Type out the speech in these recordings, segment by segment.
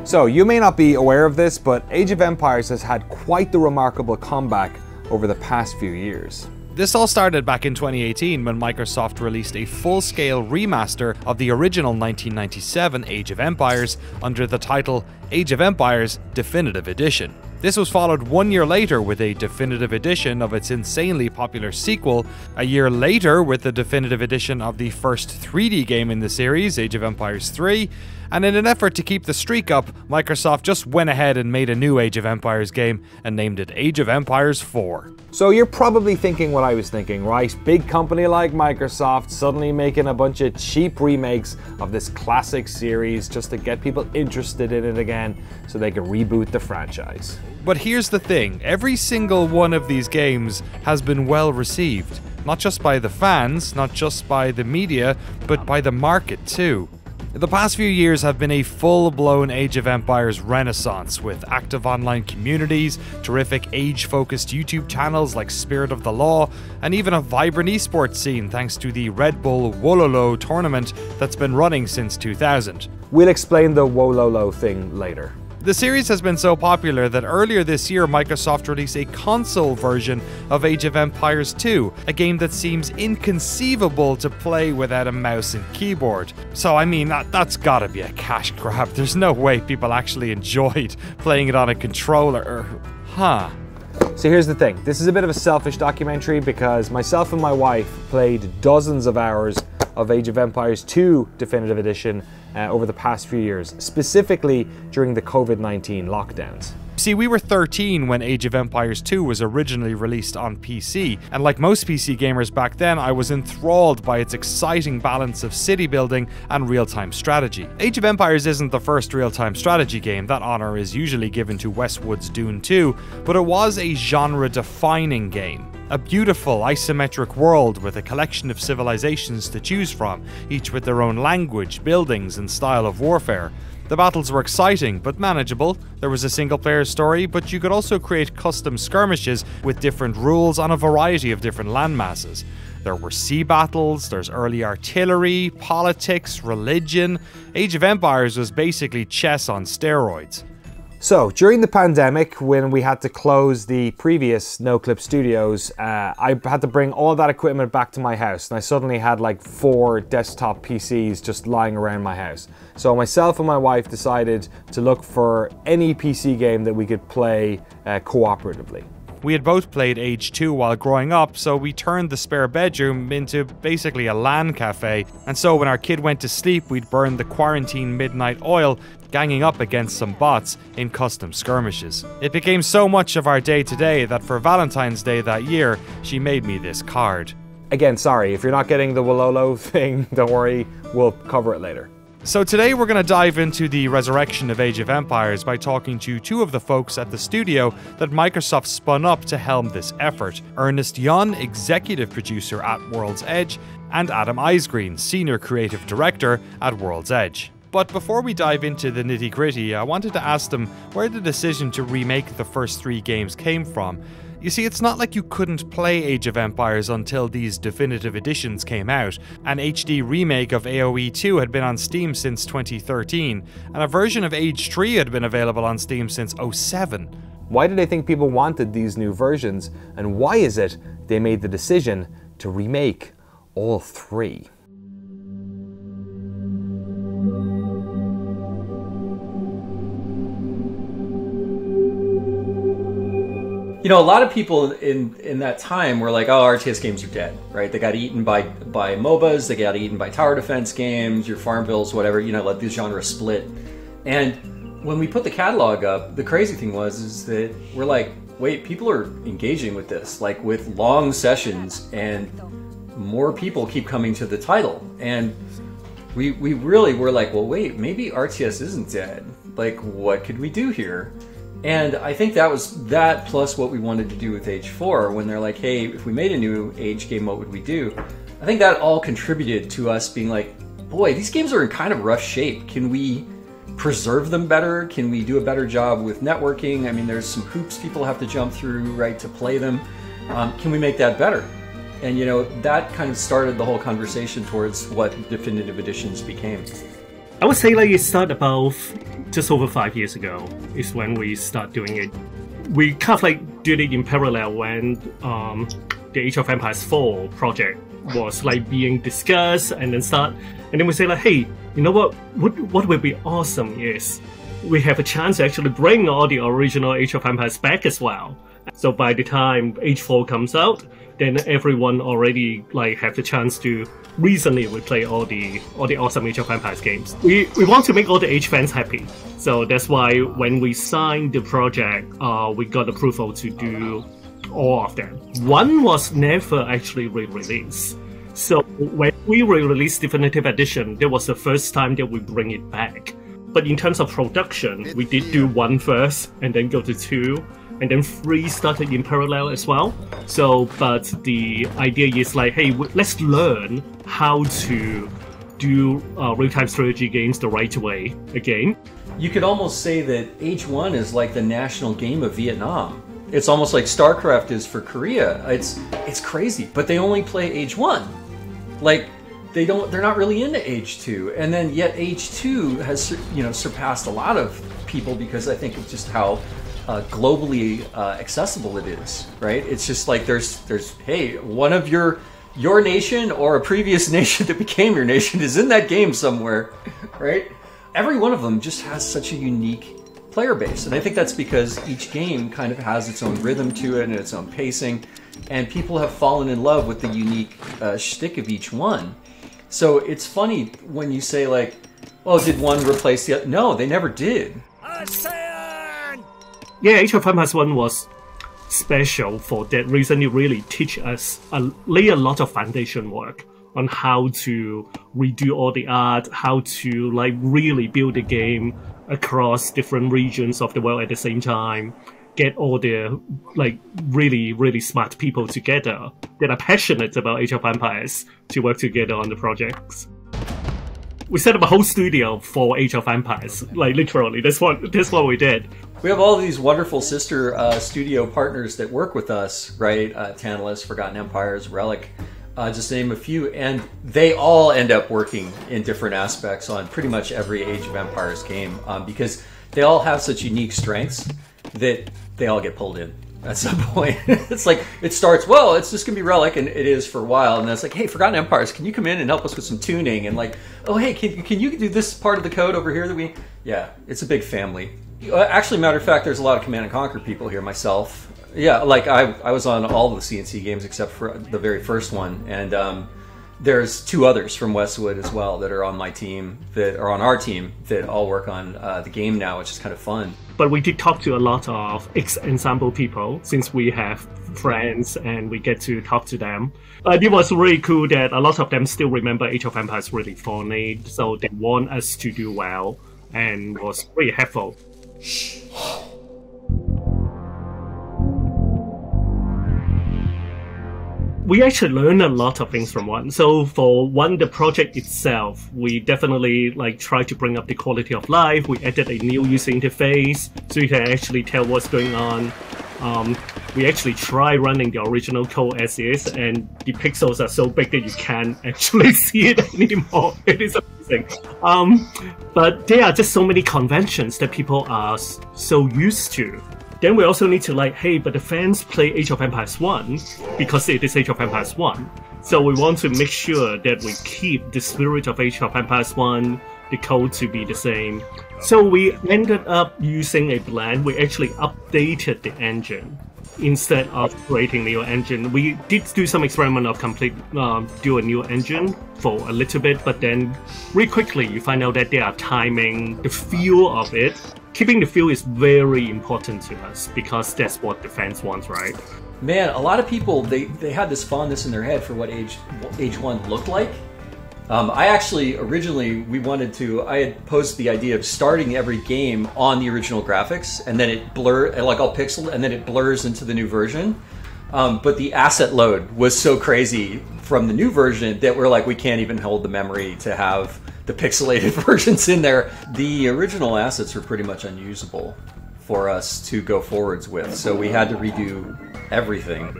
So, you may not be aware of this, but Age of Empires has had quite the remarkable comeback over the past few years. This all started back in 2018 when Microsoft released a full-scale remaster of the original 1997 Age of Empires under the title Age of Empires Definitive Edition. This was followed 1 year later with a definitive edition of its insanely popular sequel, a year later with the definitive edition of the first 3D game in the series, Age of Empires 3, and in an effort to keep the streak up, Microsoft just went ahead and made a new Age of Empires game and named it Age of Empires 4. So you're probably thinking what I was thinking, right? Big company like Microsoft suddenly making a bunch of cheap remakes of this classic series just to get people interested in it again so they can reboot the franchise. But here's the thing, every single one of these games has been well received. Not just by the fans, not just by the media, but by the market too. The past few years have been a full-blown Age of Empires renaissance, with active online communities, terrific age-focused YouTube channels like Spirit of the Law, and even a vibrant esports scene thanks to the Red Bull Wololo tournament that's been running since 2000. We'll explain the Wololo thing later. The series has been so popular that earlier this year Microsoft released a console version of Age of Empires 2, a game that seems inconceivable to play without a mouse and keyboard. So I mean, that's gotta be a cash grab. There's no way people actually enjoyed playing it on a controller, huh? So here's the thing, this is a bit of a selfish documentary because myself and my wife played dozens of hours of Age of Empires 2 Definitive Edition over the past few years, specifically during the COVID-19 lockdowns. See, we were 13 when Age of Empires 2 was originally released on PC, and like most PC gamers back then, I was enthralled by its exciting balance of city building and real-time strategy. Age of Empires isn't the first real-time strategy game, that honor is usually given to Westwood's Dune 2, but it was a genre-defining game. A beautiful isometric world with a collection of civilizations to choose from, each with their own language, buildings, and style of warfare. The battles were exciting, but manageable. There was a single-player story, but you could also create custom skirmishes with different rules on a variety of different landmasses. There were sea battles, there's early artillery, politics, religion. Age of Empires was basically chess on steroids. So, during the pandemic, when we had to close the previous Noclip studios, I had to bring all that equipment back to my house, and I suddenly had like 4 desktop PCs just lying around my house. So myself and my wife decided to look for any PC game that we could play cooperatively. We had both played Age 2 while growing up, so we turned the spare bedroom into basically a LAN cafe, and so when our kid went to sleep, we'd burn the quarantine midnight oil, ganging up against some bots in custom skirmishes. It became so much of our day-to-day that for Valentine's Day that year, she made me this card. Again, sorry, if you're not getting the Wololo thing, don't worry, we'll cover it later. So today we're going to dive into the resurrection of Age of Empires by talking to 2 of the folks at the studio that Microsoft spun up to helm this effort. Earnest Yuen, executive producer at World's Edge, and Adam Isgreen, senior creative director at World's Edge. But before we dive into the nitty-gritty, I wanted to ask them where the decision to remake the first 3 games came from. You see, it's not like you couldn't play Age of Empires until these definitive editions came out. An HD remake of AoE 2 had been on Steam since 2013, and a version of Age 3 had been available on Steam since 2007. Why did they think people wanted these new versions, and why is it they made the decision to remake all 3? You know, a lot of people in that time were like, oh, RTS games are dead, right? They got eaten by MOBAs, they got eaten by tower defense games, your Farmvilles, whatever, you know, let these genres split. And when we put the catalog up, the crazy thing is that we're like, wait, people are engaging with this, like with long sessions, and more people keep coming to the title. And we really were like, well, wait, maybe RTS isn't dead. Like, what could we do here? And I think that was that plus what we wanted to do with Age 4 when they're like, hey, if we made a new Age game, what would we do? I think that all contributed to us being like, boy, these games are in kind of rough shape. Can we preserve them better? Can we do a better job with networking? I mean, there's some hoops people have to jump through, right, to play them. Can we make that better? And you know, that kind of started the whole conversation towards what definitive editions became. I would say like it started about just over 5 years ago is when we start doing it. We kind of like did it in parallel when the Age of Empires 4 project was like being discussed and then we say like, hey, you know what would be awesome is we have a chance to actually bring all the original Age of Empires back as well. So by the time Age 4 comes out, then everyone already like have the chance to recently replay all the awesome Age of Empires games. We want to make all the Age fans happy. So that's why when we signed the project, we got approval to do all of them. One was never actually re-released. So when we re-released Definitive Edition, that was the first time that we bring it back. But in terms of production, we did do 1 first, and then go to 2, and then 3 started in parallel as well. So, but the idea is like, hey, let's learn how to do real-time strategy games the right way again. You could almost say that Age 1 is like the national game of Vietnam. It's almost like StarCraft is for Korea. It's crazy, but they only play Age 1. Like, they're not really into Age 2. And then yet Age 2 has, you know, surpassed a lot of people because I think of just how globally accessible it is, right? It's just like there's hey, one of your nation or a previous nation that became your nation is in that game somewhere, right? Every one of them just has such a unique player base, and I think that's because each game kind of has its own rhythm to it and its own pacing, and people have fallen in love with the unique shtick of each one. So it's funny when you say like, oh, did one replace the other? No, they never did. Yeah, Age of Empires 1 was special for that reason. It really lay a lot of foundation work on how to redo all the art, how to like really build a game across different regions of the world at the same time, get all the like really, really smart people together that are passionate about Age of Empires to work together on the projects. We set up a whole studio for Age of Empires, like literally, that's what we did. We have all these wonderful sister studio partners that work with us, right? Tantalus, Forgotten Empires, Relic, just to name a few, and they all end up working in different aspects on pretty much every Age of Empires game because they all have such unique strengths that they all get pulled in at some point. It's like, it starts, well, it's just gonna be Relic, and it is for a while, and then it's like, hey, Forgotten Empires, can you come in and help us with some tuning? And like, oh, hey, can you do this part of the code over here that we... Yeah, it's a big family. Actually, matter of fact, there's a lot of Command & Conquer people here, myself. Yeah, like I was on all of the CNC games except for the very first one, and there's 2 others from Westwood as well that are on my team, that are on our team, that all work on the game now, which is kind of fun. But we did talk to a lot of ex-Ensemble people, since we have friends and we get to talk to them. It was really cool that a lot of them still remember Age of Empires really fondly, so they want us to do well, and was really helpful. We actually learned a lot of things from 1. So for 1, the project itself, we definitely like try to bring up the quality of life. We added a new user interface so you can actually tell what's going on. We actually try running the original code as is, and the pixels are so big that you can't actually see it anymore. It is amazing. But there are just so many conventions that people are so used to. Then we also need to like, hey, but the fans play Age of Empires 1 because it is Age of Empires 1. So we want to make sure that we keep the spirit of Age of Empires 1, the code to be the same. So we ended up using a blend. We actually updated the engine instead of creating a new engine. We did do some experiment of do a new engine for a little bit, but then really quickly you find out that they are timing the feel of it. Keeping the feel is very important to us because that's what the fans want, right? Man, a lot of people, they had this fondness in their head for what Age 1 looked like. I actually, originally, I had posed the idea of starting every game on the original graphics, and then it like all pixeled, and then it blurs into the new version. But the asset load was so crazy from the new version that we're like, we can't even hold the memory to have the pixelated versions in there. The original assets were pretty much unusable for us to go forwards with, so we had to redo everything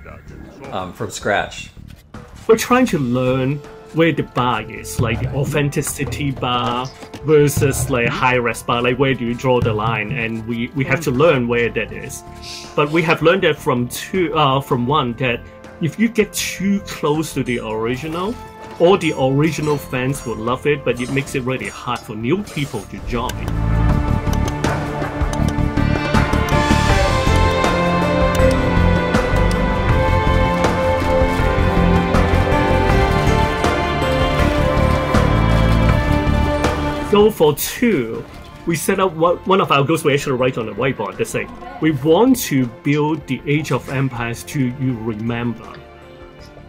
from scratch. We're trying to learn where the bar is, like the authenticity bar versus like high-res bar, like where do you draw the line, and we have to learn where that is. But we have learned that from one, that if you get too close to the original, all the original fans will love it, but it makes it really hard for new people to join. So for 2, we set up one of our goals we actually write on the whiteboard. That's like, we want to build the Age of Empires 2 you remember,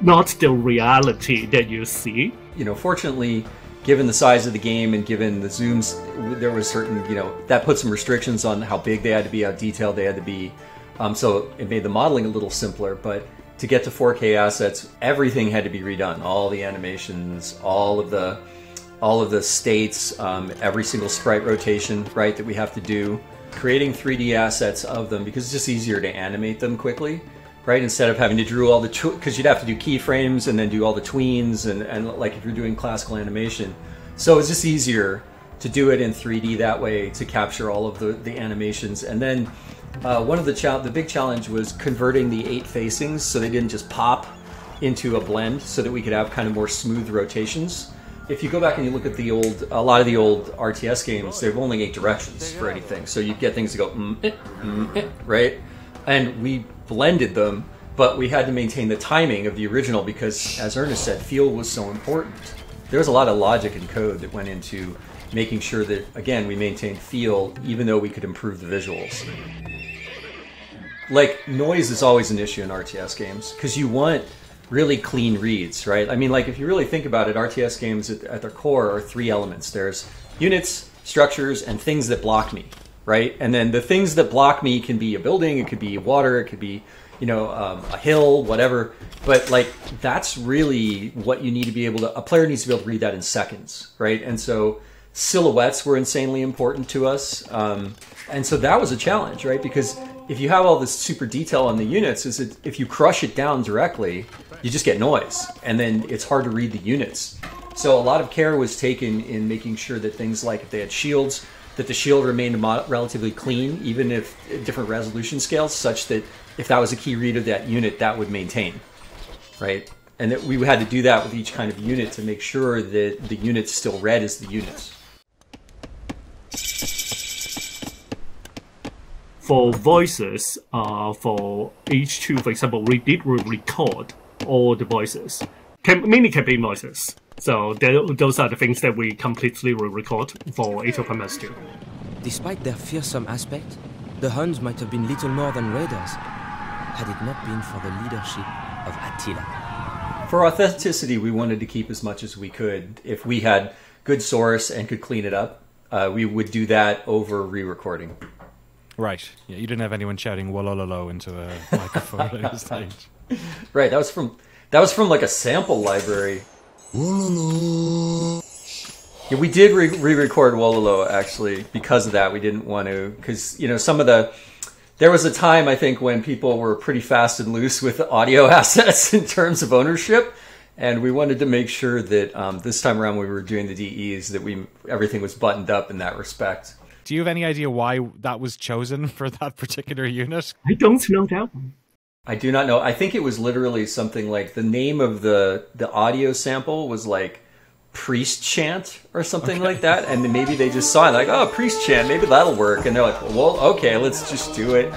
not the reality that you see. You know, fortunately, given the size of the game and given the zooms, there was certain, that put some restrictions on how big they had to be, how detailed they had to be. So it made the modeling a little simpler, but to get to 4K assets, everything had to be redone. All the animations, all of the states, every single sprite rotation, right, that we have to do, creating 3D assets of them, because it's just easier to animate them quickly, right, instead of having to draw all the, because you'd have to do keyframes and then do all the tweens, and like if you're doing classical animation. So it's just easier to do it in 3D that way, to capture all of the animations. And then one of the big challenge was converting the 8 facings so they didn't just pop into a blend, so that we could have kind of more smooth rotations. If you go back and you look at a lot of the old RTS games, they've only 8 directions for anything. So you get things that go, right? And we blended them, but we had to maintain the timing of the original because, as Earnest said, feel was so important. There was a lot of logic and code that went into making sure that, again, we maintained feel, even though we could improve the visuals. Like, noise is always an issue in RTS games, because you want really clean reads, right? I mean, like, if you really think about it, RTS games at their core are 3 elements. There's units, structures, and things that block me, right? And then the things that block me can be a building, it could be water, it could be, a hill, whatever. But, like, that's really what you need to be able to, a player needs to be able to read that in seconds, right? And so silhouettes were insanely important to us. And so that was a challenge, right? Because if you have all this super detail on the units, if you crush it down directly, you just get noise, and then it's hard to read the units. So a lot of care was taken in making sure that things like if they had shields, that the shield remained relatively clean, even if different resolution scales, such that if that was a key read of that unit, that would maintain, right? And that we had to do that with each kind of unit to make sure that the units still read as the units. For voices, for H2, for example, we did record all the voices, mainly campaign voices. So those are the things that we completely record for Age of Empires 2. Despite their fearsome aspect, the Huns might have been little more than raiders, had it not been for the leadership of Attila. For authenticity, we wanted to keep as much as we could. If we had good source and could clean it up, we would do that over re-recording. Right. Yeah, you didn't have anyone shouting "wolololo" into a microphone on stage. Right. That was from like a sample library. Yeah, we did re-record "wololo" actually because of that. We didn't want to, because there was a time, I think, when people were pretty fast and loose with audio assets in terms of ownership, and we wanted to make sure that this time around when we were doing the DEs that everything was buttoned up in that respect. Do you have any idea why that was chosen for that particular unit? I don't know that one. I do not know. I think it was literally something like the name of the audio sample was like Priest Chant or something like that, and then maybe they just saw it like, oh, Priest Chant, maybe that'll work, and they're like, well, okay, let's just do it.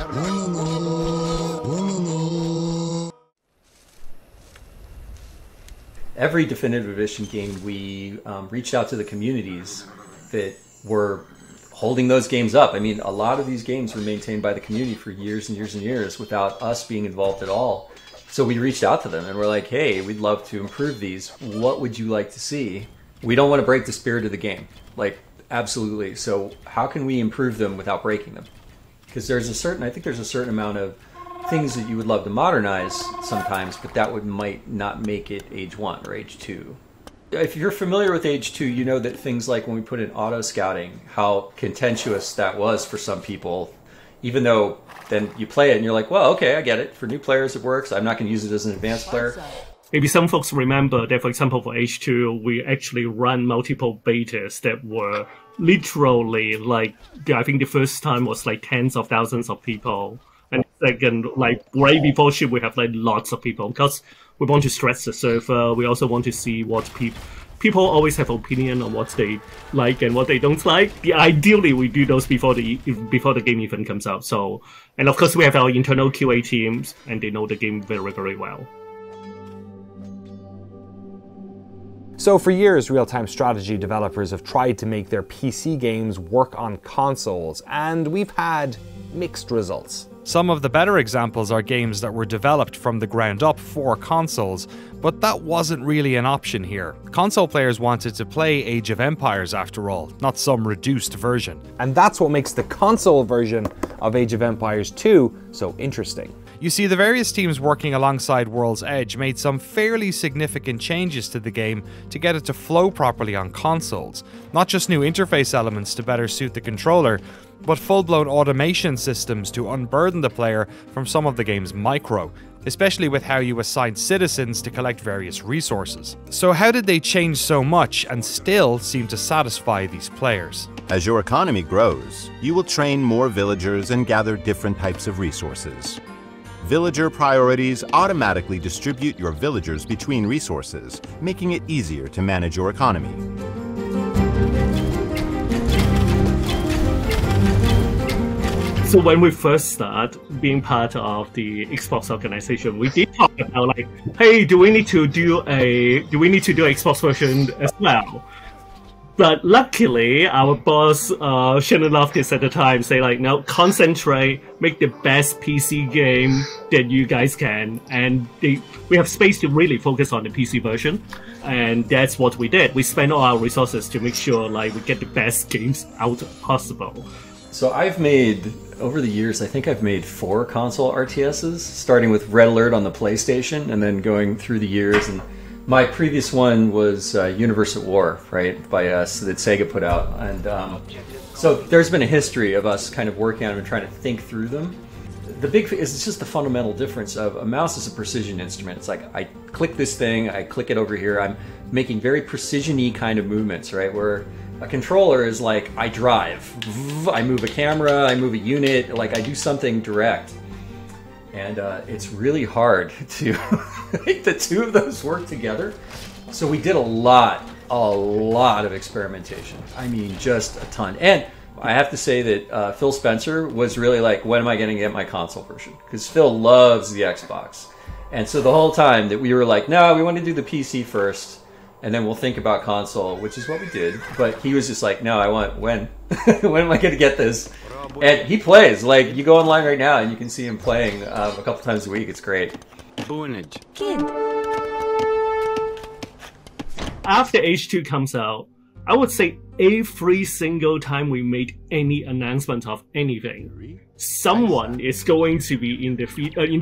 Every Definitive Edition game, we reached out to the communities that were holding those games up. I mean, a lot of these games were maintained by the community for years and years and years without us being involved at all. So we reached out to them and we're like, hey, we'd love to improve these. What would you like to see? We don't want to break the spirit of the game. Like, absolutely. So how can we improve them without breaking them? Because I think there's a certain amount of things that you would love to modernize sometimes, but that might not make it age 1 or age 2. If you're familiar with age 2, you know that things like when we put in auto scouting, how contentious that was for some people, even though then you play it and you're like, well, okay, I get it. For new players, it works. I'm not going to use it as an advanced player. Maybe some folks remember that, for example, for H2, we actually run multiple betas that were literally like, I think the first time was like tens of thousands of people. And second, like right before ship, we have like lots of people because we want to stress the server. We also want to see what people always have opinion on what they like and what they don't like. Ideally, we do those before the game even comes out. So, and of course, we have our internal QA teams, and they know the game very, very well. So for years, real-time strategy developers have tried to make their PC games work on consoles, and we've had mixed results. Some of the better examples are games that were developed from the ground up for consoles, but that wasn't really an option here. Console players wanted to play Age of Empires after all, not some reduced version. And that's what makes the console version of Age of Empires 2 so interesting. You see, the various teams working alongside World's Edge made some fairly significant changes to the game to get it to flow properly on consoles. Not just new interface elements to better suit the controller, but full-blown automation systems to unburden the player from some of the game's micro, especially with how you assign citizens to collect various resources. So how did they change so much and still seem to satisfy these players? As your economy grows, you will train more villagers and gather different types of resources. Villager priorities automatically distribute your villagers between resources, making it easier to manage your economy. So when we first start being part of the Xbox organization, we did talk about like, hey, do we need to do an Xbox version as well? But luckily, our boss, Shannon Loftus at the time, say like, no, concentrate, make the best PC game that you guys can. And we have space to really focus on the PC version. And that's what we did. We spent all our resources to make sure like we get the best games out possible. So I've made, over the years, I think I've made 4 console RTSs, starting with Red Alert on the PlayStation and then going through the years. And my previous one was Universe at War, right, by us, that Sega put out. And so there's been a history of us kind of working on them and trying to think through them. The big thing is it's just the fundamental difference of a mouse is a precision instrument. It's like I click this thing, I click it over here. I'm making very precision-y kind of movements, right, where a controller is like I drive. I move a camera, I move a unit, like I do something direct. And it's really hard to make the two of those work together. So we did a lot of experimentation. I mean, just a ton. And I have to say that Phil Spencer was really like, when am I going to get my console version? Because Phil loves the Xbox. And so the whole time that we were like, no, we want to do the PC first, and then we'll think about console, which is what we did. But he was just like, no, I want, when? When am I going to get this? And he plays. Like, you go online right now and you can see him playing a couple times a week. It's great. After H2 comes out, I would say every single time we made any announcement of anything, someone is going to be in the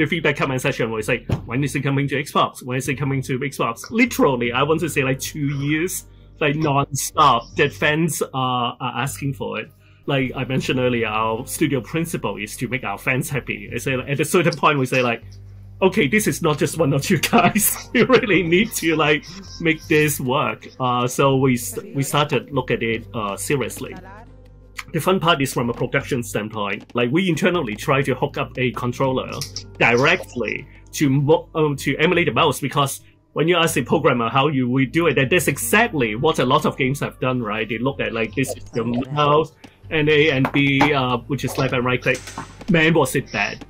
feedback comment section where it's like, when is it coming to Xbox? When is it coming to Xbox? Literally, I want to say like 2 years, like non-stop, that fans are asking for it. Like I mentioned earlier, our studio principle is to make our fans happy. I say, like, at a certain point, we say like, okay, this is not just one or two guys. You really need to like make this work. So we started look at it seriously. The fun part is from a production standpoint. Like we internally try to hook up a controller directly to emulate the mouse, because when you ask a programmer how we do it, that's exactly what a lot of games have done, right? They look at like, this is the mouse, and A and B, which is left and right click. Man, was it bad.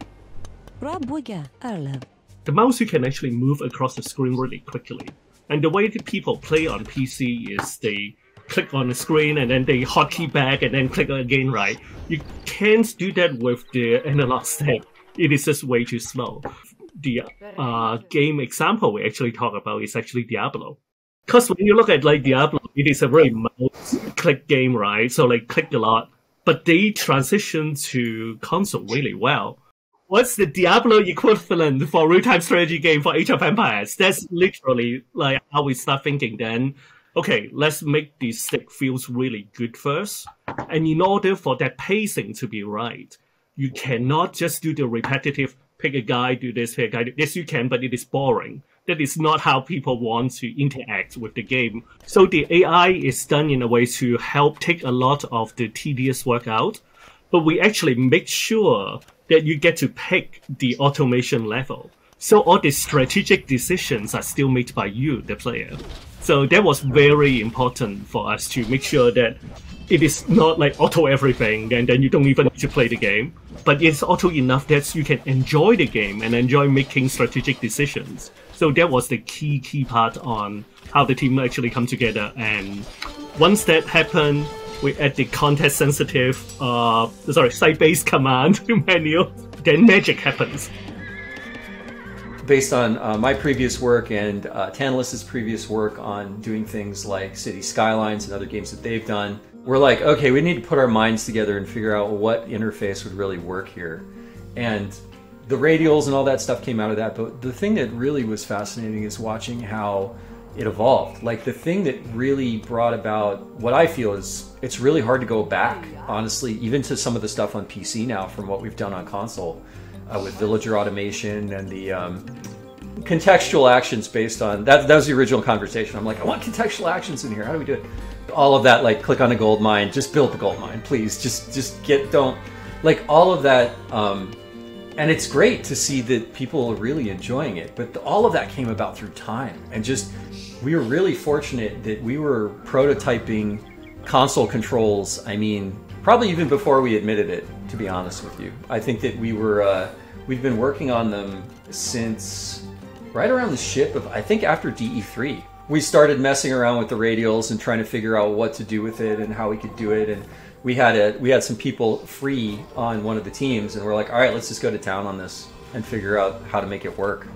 The mouse, you can actually move across the screen really quickly. And the way that people play on PC is they click on the screen and then they hotkey back and then click again, right? You can't do that with the analog stick. It is just way too slow. The game example we actually talk about is actually Diablo. Because when you look at like Diablo, it is a very mouse click game, right? So like click a lot. But they transition to console really well. What's the Diablo equivalent for real-time strategy game for Age of Empires? That's literally like how we start thinking then. Okay, let's make the stick feels really good first. And in order for that pacing to be right, you cannot just do the repetitive, pick a guy, do this, pick a guy, do this. You can, but it is boring. That is not how people want to interact with the game. So the AI is done in a way to help take a lot of the tedious work out, but we actually make sure that you get to pick the automation level. So all the strategic decisions are still made by you, the player. So that was very important for us to make sure that it is not like auto everything and then you don't even need to play the game, but it's auto enough that you can enjoy the game and enjoy making strategic decisions. So that was the key part on how the team actually come together. And once that happened, we add the context-sensitive, site-based command menu, then magic happens. Based on my previous work and Tantalus's previous work on doing things like City Skylines and other games that they've done, we're like, okay, we need to put our minds together and figure out what interface would really work here. And the radials and all that stuff came out of that, but the thing that really was fascinating is watching how it evolved. Like, the thing that really brought about what I feel is it's really hard to go back, honestly, even to some of the stuff on PC now from what we've done on console with villager automation and the contextual actions based on that. That was the original conversation. I'm like, I want contextual actions in here. How do we do it? All of that, like, click on a gold mine, just build the gold mine, please. Just don't, like, all of that. And it's great to see that people are really enjoying it, but all of that came about through time. And just, we were really fortunate that we were prototyping console controls, I mean, probably even before we admitted it, to be honest with you. I think that we've been working on them since right around the ship of, I think after DE3. We started messing around with the radials and trying to figure out what to do with it and how we could do it. And we had some people free on one of the teams, and we're like, all right, let's just go to town on this and figure out how to make it work.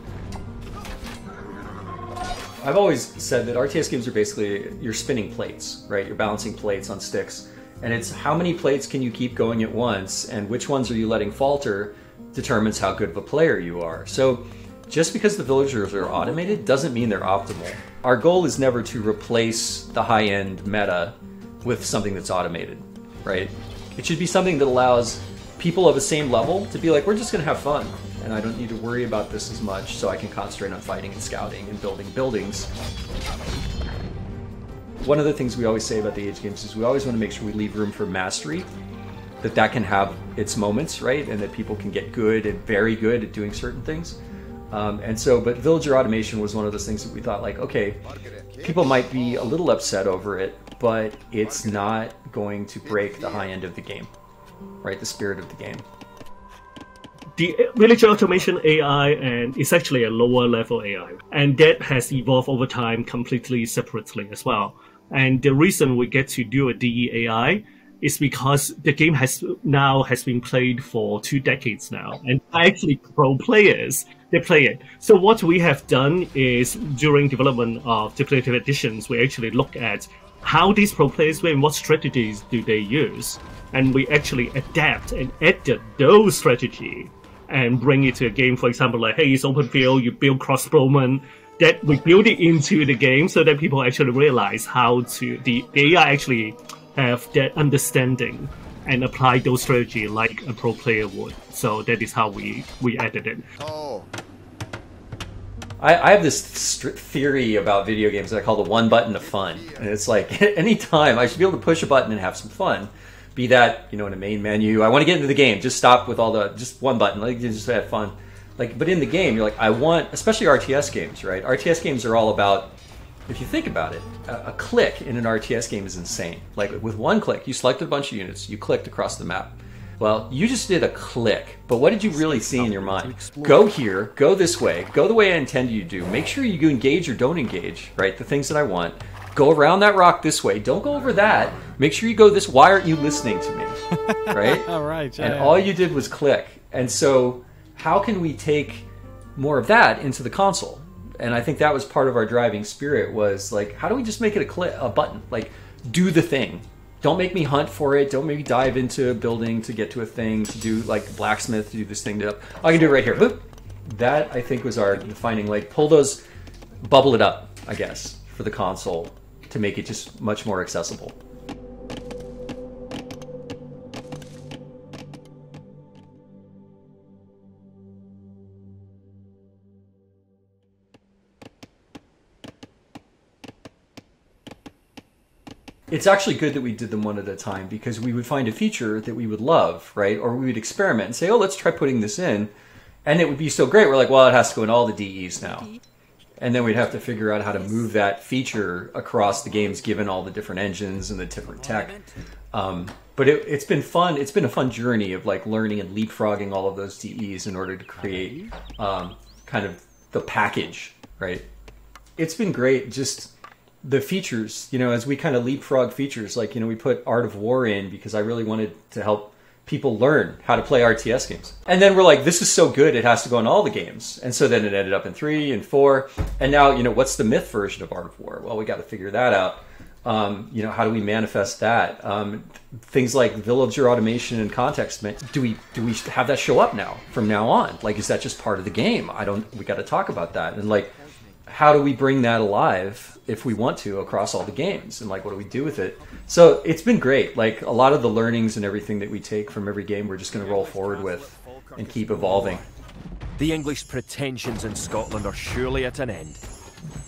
I've always said that RTS games are basically, you're spinning plates, right? You're balancing plates on sticks. And it's how many plates can you keep going at once, and which ones are you letting falter determines how good of a player you are. So just because the villagers are automated doesn't mean they're optimal. Our goal is never to replace the high-end meta with something that's automated, right? It should be something that allows people of the same level to be like, we're just going to have fun, and I don't need to worry about this as much, so I can concentrate on fighting and scouting and building buildings. One of the things we always say about the Age games is we always want to make sure we leave room for mastery, that can have its moments, right? And that people can get good and very good at doing certain things. But villager automation was one of those things that we thought, like, okay, people might be a little upset over it, but it's not going to break the high end of the game, right? The spirit of the game. The villager automation AI and is actually a lower level AI, and that has evolved over time completely separately as well. And the reason we get to do a DE AI is because the game has been played for 2 decades now, and actually pro players, they play it. So what we have done is, during development of definitive editions, we actually look at how these pro players play and what strategies do they use, and we actually adapt and edit those strategies and bring it to a game. For example, like, hey, it's open field, you build crossbowmen, that we build it into the game so that people actually realize how to, the AI actually have that understanding and apply those strategy like a pro player would. So that is how we added it. Oh. I have this theory about video games that I call the one button of fun. And it's like, anytime I should be able to push a button and have some fun. Be that, in a main menu, I want to get into the game, just stop with just one button, like, you just have fun. Like, but in the game, you're like, I want, especially RTS games, right? RTS games are all about, if you think about it, a click in an RTS game is insane. Like, with one click, you selected a bunch of units, you clicked across the map. Well, you just did a click, but what did you really see in your mind? Go here, go this way, go the way I intended you to do. Make sure you engage or don't engage, right? The things that I want. Go around that rock this way. Don't go over that. Make sure you go this. Why aren't you listening to me? Right? All right. And all you did was click. And so how can we take more of that into the console? And I think that was part of our driving spirit, was like, how do we just make it a button? Like, do the thing. Don't make me hunt for it. Don't make me dive into a building to get to a thing, to do like blacksmith, to do this thing. I can do it right here. Boop. That, I think, was our defining, like, pull those, bubble it up, I guess, for the console to make it just much more accessible. It's actually good that we did them one at a time, because we would find a feature that we would love, right? Or we would experiment and say, oh, let's try putting this in. And it would be so great. We're like, well, it has to go in all the DEs now. And then we'd have to figure out how to move that feature across the games, given all the different engines and the different tech. But it's been fun. It's been a fun journey of like learning and leapfrogging all of those DEs in order to create kind of the package, right? It's been great. Just the features, you know, as we kind of leapfrog features, like, you know, we put Art of War in because I really wanted to help people learn how to play RTS games. And then we're like, this is so good, it has to go in all the games. And so then it ended up in 3 and 4. And now, you know, what's the myth version of Art of War? Well, we got to figure that out. You know, how do we manifest that? Things like villager automation and context. Do we have that show up now from now on? Like, is that just part of the game? We got to talk about that. And like, how do we bring that alive if we want to across all the games? And like, what do we do with it? So it's been great. Like, a lot of the learnings and everything that we take from every game, we're just going to roll forward with and keep evolving. The English pretensions in Scotland are surely at an end.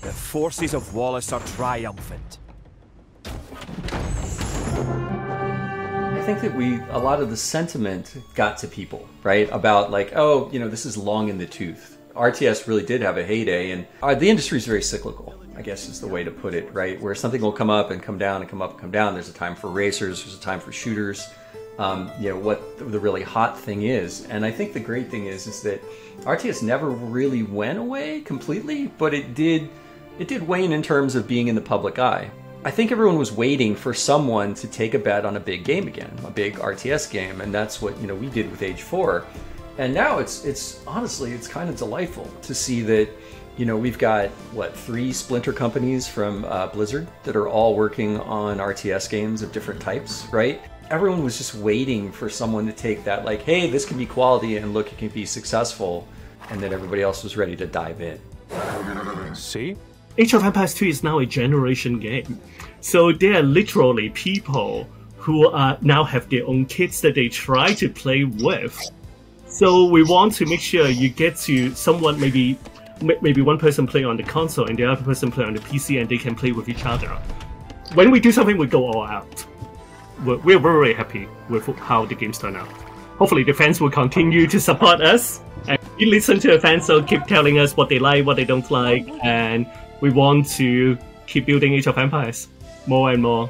The forces of Wallace are triumphant. I think that a lot of the sentiment got to people, right? About like, oh, you know, this is long in the tooth. RTS really did have a heyday, and the industry is very cyclical, I guess is the way to put it, right? Where something will come up and come down and come up and come down. There's a time for racers, there's a time for shooters, you know, what the really hot thing is. And I think the great thing is that RTS never really went away completely, but it did wane in terms of being in the public eye. I think everyone was waiting for someone to take a bet on a big game again, a big RTS game, and that's what, you know, we did with Age 4. And now it's honestly, it's kind of delightful to see that, you know, we've got, what, 3 splinter companies from Blizzard that are all working on RTS games of different types, right? Everyone was just waiting for someone to take that, like, hey, this can be quality and look, it can be successful. And then everybody else was ready to dive in. See? Age of Empires 2 is now a generation game. So there are literally people who now have their own kids that they try to play with. So we want to make sure you get to someone, maybe one person play on the console and the other person play on the PC, and they can play with each other. When we do something, we go all out. We're very happy with how the games turn out. Hopefully the fans will continue to support us. And we listen to the fans, so keep telling us what they like, what they don't like, and we want to keep building Age of Empires more and more.